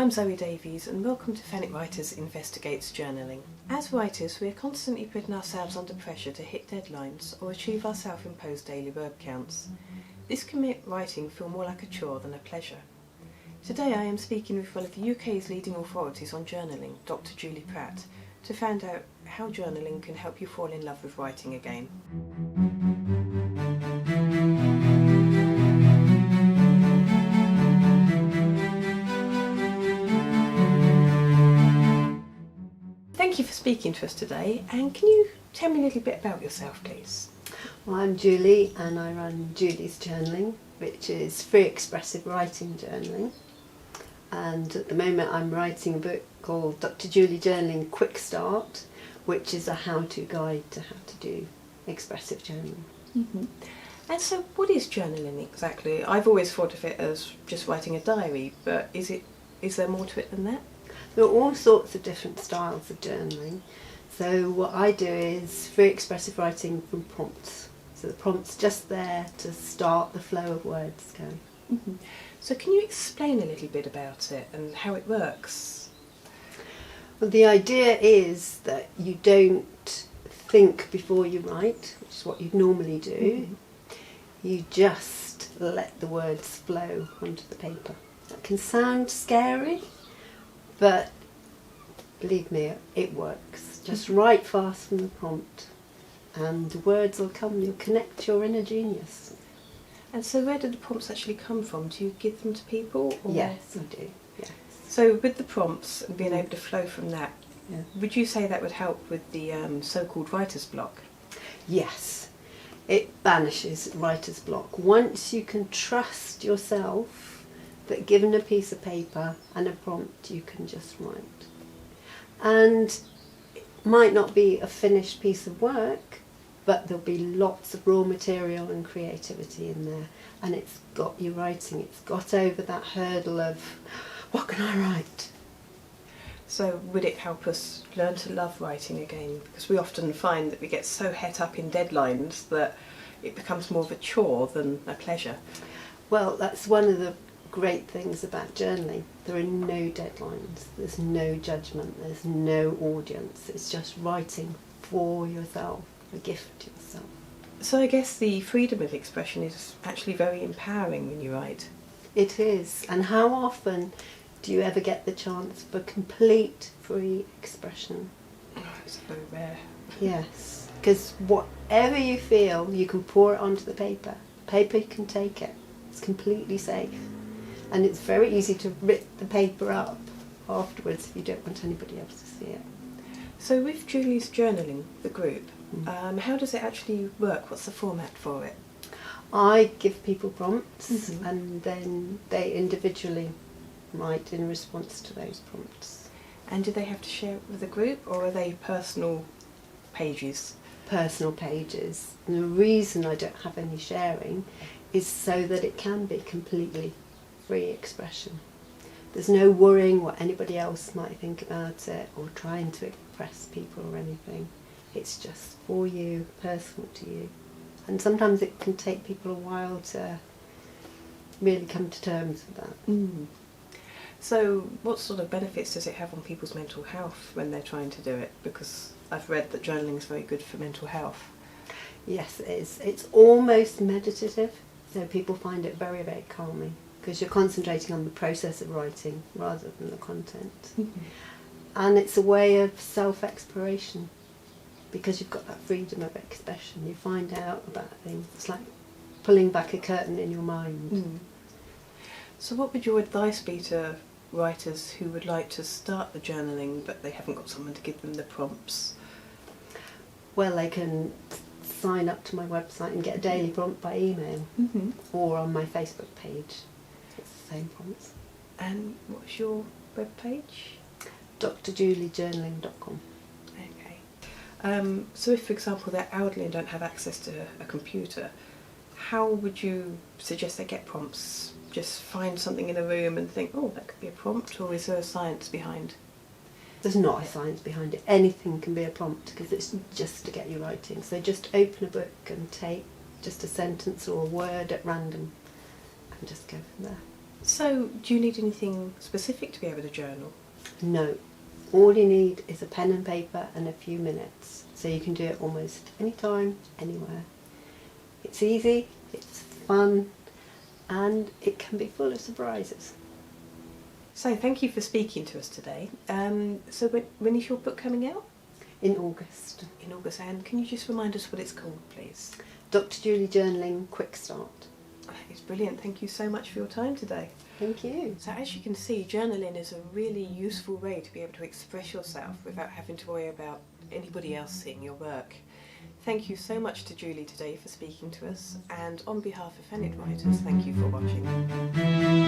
I'm Zoe Davies and welcome to Thanet Writers Investigates Journaling. As writers, we are constantly putting ourselves under pressure to hit deadlines or achieve our self-imposed daily word counts. This can make writing feel more like a chore than a pleasure. Today I am speaking with one of the UK's leading authorities on journaling, Dr. Julie Pratt, to find out how journaling can help you fall in love with writing again. Thank you for speaking to us today, and can you tell me a little bit about yourself, please? Well, I'm Julie and I run Julie's Journaling, which is free expressive writing journaling. And at the moment I'm writing a book called Dr. Julie Journaling Quick Start, which is a how-to guide to how to do expressive journaling. Mm-hmm. And so what is journaling exactly? I've always thought of it as just writing a diary, but is there more to it than that? There are all sorts of different styles of journaling. So what I do is free expressive writing from prompts. So the prompt's just there to start the flow of words going. Mm-hmm. So can you explain a little bit about it and how it works? Well, the idea is that you don't think before you write, which is what you'd normally do. Mm-hmm. You just let the words flow onto the paper. That can sound scary, but believe me, it works. Just write fast from the prompt and the words will come. You'll connect your inner genius. And so where do the prompts actually come from? Do you give them to people? Or? Yes, I do. Yes. So with the prompts and being able to flow from that, Yeah. would you say that would help with the so-called writer's block? Yes, it banishes writer's block. Once you can trust yourself that given a piece of paper and a prompt you can just write. And it might not be a finished piece of work, but there'll be lots of raw material and creativity in there, and it's got you writing. It's got over that hurdle of, what can I write? So would it help us learn to love writing again? Because we often find that we get so het up in deadlines that it becomes more of a chore than a pleasure. Well, that's one of the great things about journaling. There are no deadlines, there's no judgment, there's no audience. It's just writing for yourself, a gift to yourself. So I guess the freedom of expression is actually very empowering when you write. It is. And how often do you ever get the chance for complete free expression? Oh, it's very rare. Yes, because whatever you feel, you can pour it onto the paper. Paper can take it. It's completely safe. And it's very easy to rip the paper up afterwards if you don't want anybody else to see it. So with Julie's Journaling, the group, how does it actually work? What's the format for it? I give people prompts and then they individually write in response to those prompts. And do they have to share it with the group, or are they personal pages? Personal pages. And the reason I don't have any sharing is so that it can be completely free expression. There's no worrying what anybody else might think about it or trying to impress people or anything. It's just for you, personal to you. And sometimes it can take people a while to really come to terms with that. Mm. So what sort of benefits does it have on people's mental health when they're trying to do it? Because I've read that journaling is very good for mental health. Yes, it is. It's almost meditative, so people find it very, very calming because you're concentrating on the process of writing rather than the content. Mm-hmm. And it's a way of self-exploration because you've got that freedom of expression. You find out about things. It's like pulling back a curtain in your mind. Mm. So what would your advice be to writers who would like to start the journaling but they haven't got someone to give them the prompts? Well, they can sign up to my website and get a daily prompt by email or on my Facebook page. It's the same prompts. And what's your webpage? drjuliejournaling.com. Okay. So if, for example, they're elderly and don't have access to a computer, how would you suggest they get prompts? Just find something in a room and think, oh, that could be a prompt, or is there a science behind? There's not a science behind it. Anything can be a prompt because it's just to get you writing. So just open a book and take just a sentence or a word at random and just go from there. So, do you need anything specific to be able to journal? No. All you need is a pen and paper and a few minutes. So you can do it almost anytime, anywhere. It's easy, it's fun, and it can be full of surprises. So, thank you for speaking to us today. So, when is your book coming out? In August. In August, and can you just remind us what it's called, please? Dr. Julie Journaling Quick Start. It's brilliant. Thank you so much for your time today. Thank you. So as you can see, journaling is a really useful way to be able to express yourself without having to worry about anybody else seeing your work. Thank you so much to Julie today for speaking to us, and on behalf of Thanet Writers, thank you for watching.